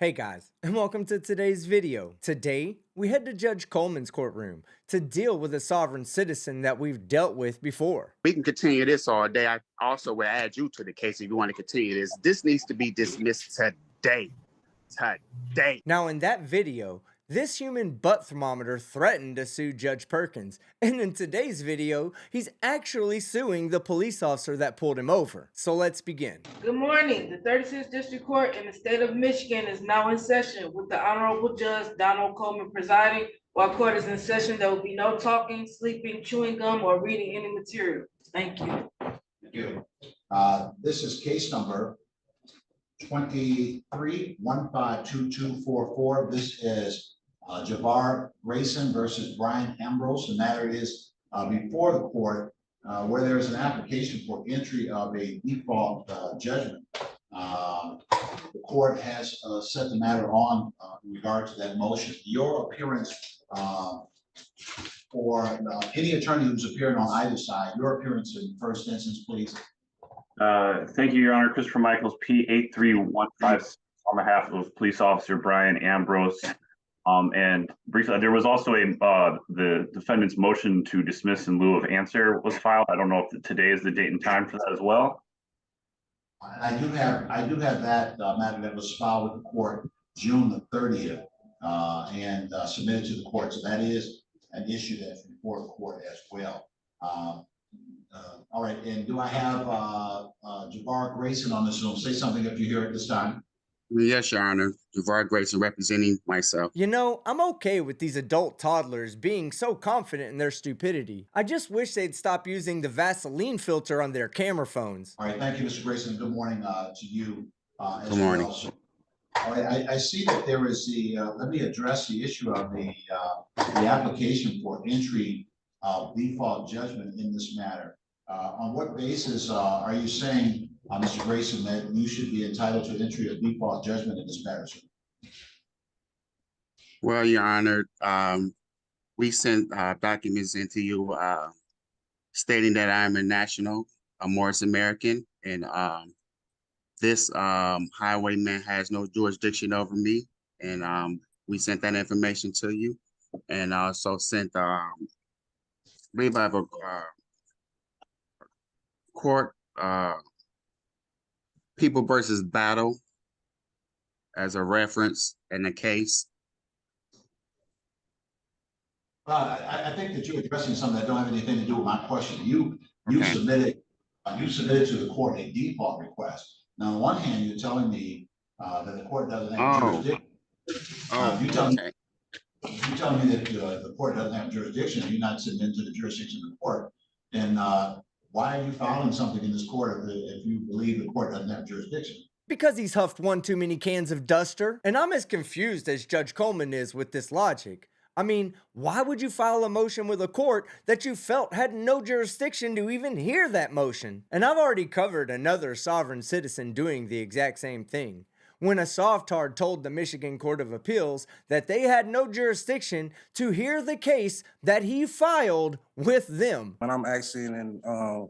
Hey guys, and welcome to today's video. Today, we head to Judge Coleman's courtroom to deal with a sovereign citizen that we've dealt with before. We can continue this all day. I also will add you to the case if you want to continue this. This needs to be dismissed today. Today. Now, in that video, this human butt thermometer threatened to sue Judge Perkins, and in today's video, he's actually suing the police officer that pulled him over. So let's begin. Good morning. The 36th District Court in the state of Michigan is now in session with the Honorable Judge Donald Coleman presiding. While court is in session, there will be no talking, sleeping, chewing gum, or reading any material. Thank you. Thank you. This is case number 23-152244. This is Javar Grayson versus Brian Ambrose. The matter is before the court where there is an application for entry of a default judgment. The court has set the matter on in regard to that motion. Your appearance for any attorney who's appearing on either side, your appearance in first instance, please. Thank you, Your Honor. Christopher Michaels, P83156, on behalf of Police Officer Brian Ambrose. And briefly, there was also the defendant's motion to dismiss in lieu of answer was filed. I don't know if today is the date and time for that as well. I do have that matter that was filed with the court June the 30th and submitted to the court. So that is an issue that's before the court as well. All right, and do I have Javar Grayson on this Zoom? Say something if you're here at this time. Yes, Your Honor. Javar Grayson representing myself. You know, I'm okay with these adult toddlers being so confident in their stupidity. I just wish they'd stop using the Vaseline filter on their camera phones. All right, thank you, Mr. Grayson. Good morning to you as Good morning. well. So, all right, I see that there is the, let me address the issue of the application for entry of default judgment in this matter. On what basis are you saying, Mr. Grayson, that you should be entitled to entry of default judgment in this matter, sir? Well, Your Honor, we sent documents into you stating that I'm a national, a Morris American, and this highwayman has no jurisdiction over me. And we sent that information to you, and also sent, I believe I have a court People versus Battle as a reference in the case. I think that you're addressing something that don't have anything to do with my question. You submitted to the court a default request. Now, on one hand, you're telling me that the court doesn't have jurisdiction. You're telling me that the court doesn't have jurisdiction, and you're not sitting into the jurisdiction of the court. Then why are you filing something in this court if you believe the court doesn't have jurisdiction? Because he's huffed one too many cans of duster, and I'm as confused as Judge Coleman is with this logic. I mean, why would you file a motion with a court that you felt had no jurisdiction to even hear that motion? And I've already covered another sovereign citizen doing the exact same thing, when a softard told the Michigan Court of Appeals that they had no jurisdiction to hear the case that he filed with them. When I'm asking in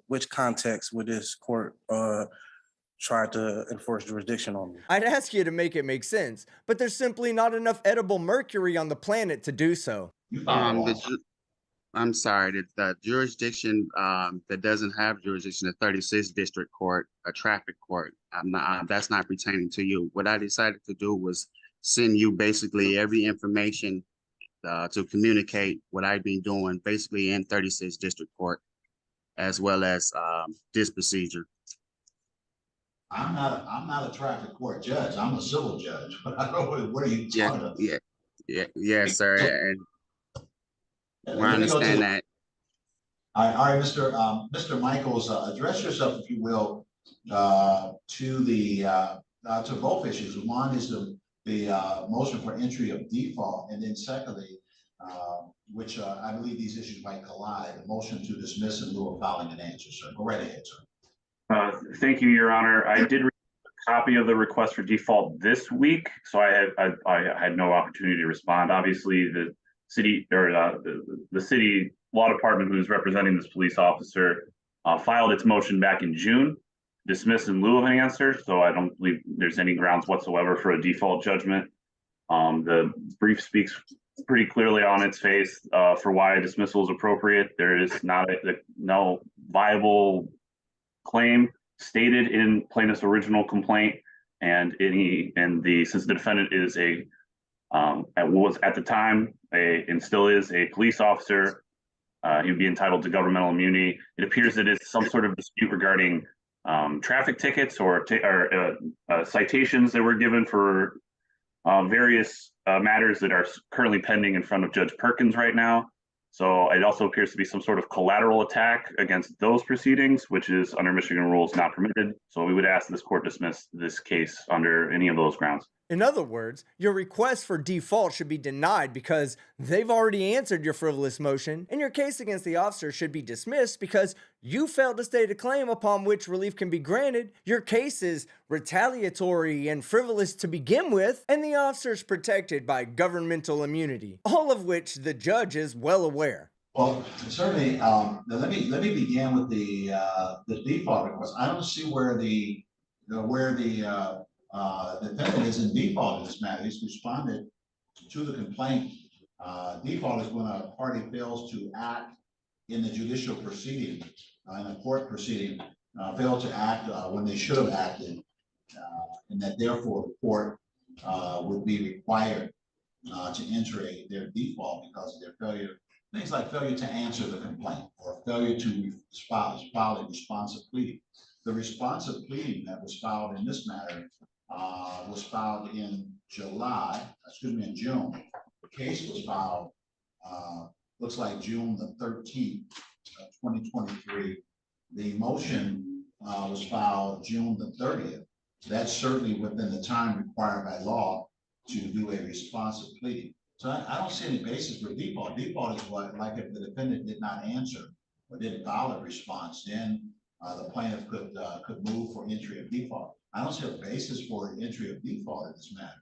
which context would this court try to enforce jurisdiction on me? I'd ask you to make it make sense, but there's simply not enough edible mercury on the planet to do so. I'm sorry, the jurisdiction that doesn't have jurisdiction, the 36th District Court, a traffic court, that's not pertaining to you. What I decided to do was send you basically every information to communicate what I've been doing basically in 36th District Court, as well as this procedure. I'm not a traffic court judge. I'm a civil judge. But I don't know what are you talking about? Yes, sir. And I understand that. All right, Mr. Michaels, address yourself, if you will, to both issues. One is the motion for entry of default, and then secondly, which I believe these issues might collide, the motion to dismiss in lieu of filing an answer, sir. Go right ahead, sir. Thank you, Your Honor. I did receive a copy of the request for default this week, so I had no opportunity to respond. Obviously, the city or the city law department who's representing this police officer filed its motion back in June. dismiss in lieu of an answer, so I don't believe there's any grounds whatsoever for a default judgment. The brief speaks pretty clearly on its face for why a dismissal is appropriate. There is no viable claim stated in plaintiff's original complaint, and since the defendant is was at the time and still is a police officer, he would be entitled to governmental immunity. It appears that it's some sort of dispute regarding traffic tickets or citations that were given for various matters that are currently pending in front of Judge Perkins right now. So it also appears to be some sort of collateral attack against those proceedings, which is under Michigan rules not permitted. So we would ask this court dismiss this case under any of those grounds. In other words, your request for default should be denied because they've already answered your frivolous motion, and your case against the officer should be dismissed because you failed to state a claim upon which relief can be granted. Your case is retaliatory and frivolous to begin with, and the officer is protected by governmental immunity, all of which the judge is well aware. Well, certainly, let me begin with the default request. I don't see where the defendant is in default in this matter. He's responded to the complaint. Default is when a party fails to act in the judicial proceeding, in a court proceeding, fail to act when they should have acted, and that therefore the court would be required to enter their default because of their failure. Things like failure to answer the complaint or failure to file a responsive pleading. The responsive pleading that was filed in this matter was filed in June. The case was filed, looks like June the 13th, 2023. The motion was filed June the 30th. That's certainly within the time required by law to do a responsive pleading. So I don't see any basis for default. Default is what, like if the defendant did not answer or didn't file a response, then the plaintiff could move for entry of default. I don't see a basis for entry of default in this matter.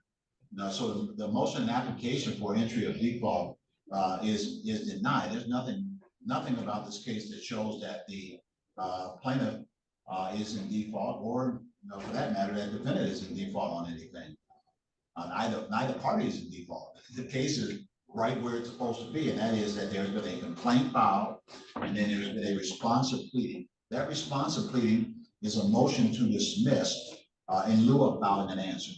No, so the motion and application for entry of default is denied. There's nothing about this case that shows that the plaintiff is in default, or for that matter, that defendant is in default on anything. Neither party is in default. The case is right where it's supposed to be, and that is that there's been a complaint filed, and then there's been a responsive pleading. That responsive pleading is a motion to dismiss in lieu of filing an answer.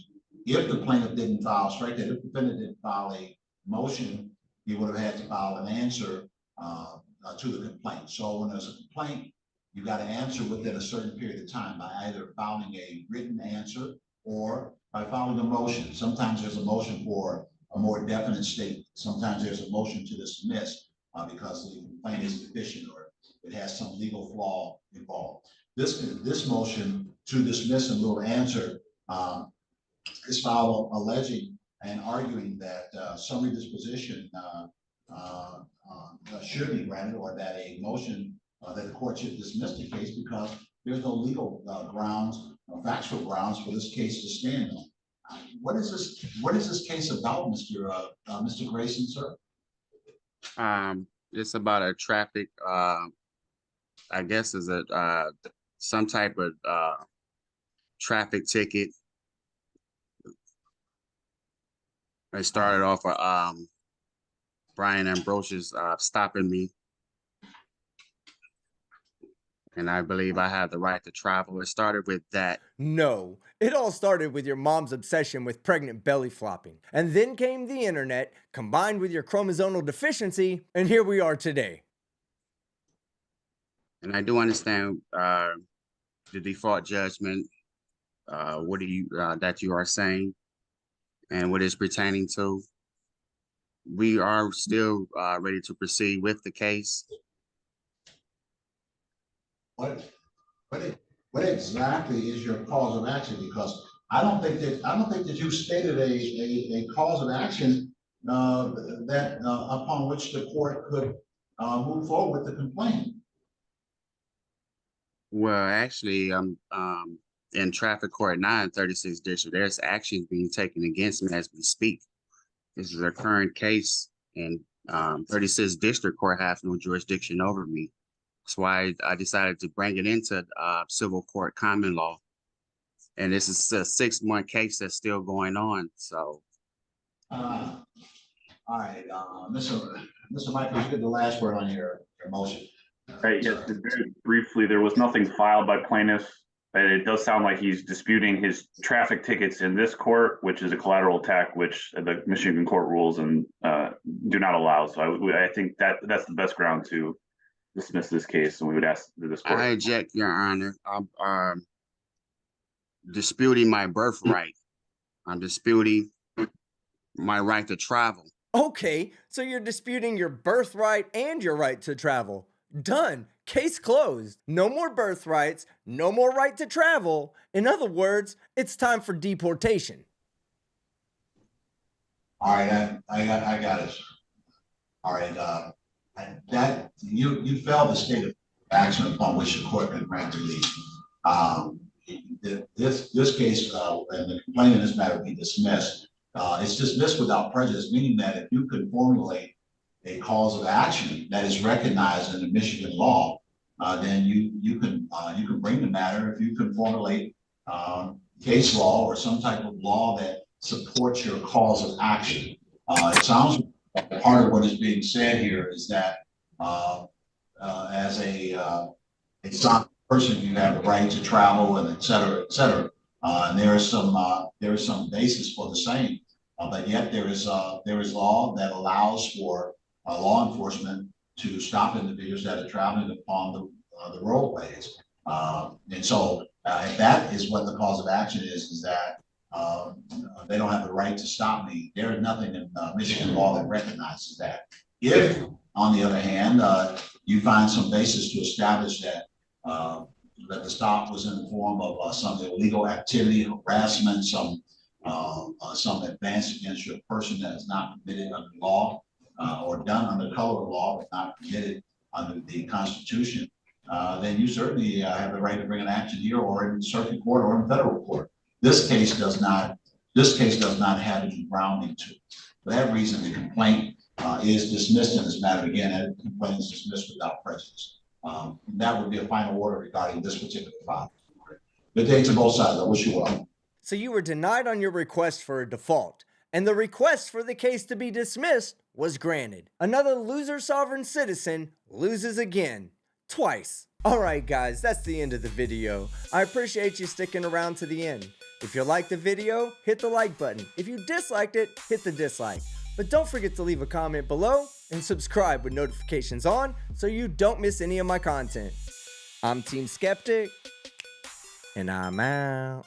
If the plaintiff didn't file, strike that, if the defendant didn't file a motion, he would have had to file an answer to the complaint. So when there's a complaint, you got to answer within a certain period of time by either filing a written answer or by filing a motion. Sometimes there's a motion for a more definite statement. Sometimes there's a motion to dismiss because the complaint is deficient or it has some legal flaw involved. This motion to dismiss in lieu of answer is filed alleging and arguing that summary disposition should be granted, or that a motion that the court should dismiss the case because there's no legal grounds, factual grounds for this case to stand on. What is this case about, Mr. Grayson, sir? It's about a traffic, I guess is some type of traffic ticket. I started off Brian Ambrosius stopping me, and I believe I have the right to travel. It started with that. No, it all started with your mom's obsession with pregnant belly flopping. And then came the internet, combined with your chromosomal deficiency, and here we are today. And I do understand the default judgment, what do you that you are saying, and what it's pertaining to. We are still ready to proceed with the case. What exactly is your cause of action? Because I don't think that you stated a cause of action that upon which the court could move forward with the complaint. Well, actually, in traffic court 936 district, there's actions being taken against me as we speak. This is a current case, and 36 district court has no jurisdiction over me. That's why I decided to bring it into civil court common law. And this is a 6-month case that's still going on. So All right, Mr. Michael, you get the last word on your motion. Right, yes, very briefly, there was nothing filed by plaintiff, but it does sound like he's disputing his traffic tickets in this court, which is a collateral attack, which the Michigan court rules and do not allow. So I think that's the best ground to dismiss this case, and we would ask this court. I object, Your Honor. I'm disputing my birthright. I'm disputing my right to travel. Okay, so you're disputing your birthright and your right to travel. Done. Case closed. No more birthrights, no more right to travel. In other words, it's time for deportation. All right, I got it. All right, that you failed to state of action upon which the court can grant relief. This case and the complaint in this matter be dismissed. It's dismissed without prejudice, meaning that if you could formulate a cause of action that is recognized in the Michigan law, then you can bring the matter. If you can formulate case law or some type of law that supports your cause of action. It sounds like part of what is being said here is that as a sovereign person, you have the right to travel and et cetera, et cetera. And there is some basis for the same, but yet there is law that allows for law enforcement to stop individuals that are traveling upon the roadways. And so if that is what the cause of action is that they don't have the right to stop me, there is nothing in Michigan law that recognizes that. If, on the other hand, you find some basis to establish that that the stop was in the form of some illegal activity, harassment, some advance against your person that is not permitted under law, or done under color of law, but not permitted under the Constitution, then you certainly have the right to bring an action here or in circuit court or in federal court. This case does not have any grounding to it. For that reason, the complaint is dismissed in this matter again, and the complaint is dismissed without prejudice. That would be a final order regarding this particular file. Good day to both sides. I wish you well. So you were denied on your request for a default, and the request for the case to be dismissed was granted. Another loser sovereign citizen loses again. Twice. Alright guys, that's the end of the video. I appreciate you sticking around to the end. If you liked the video, hit the like button. If you disliked it, hit the dislike. But don't forget to leave a comment below and subscribe with notifications on so you don't miss any of my content. I'm Team Skeptic, and I'm out.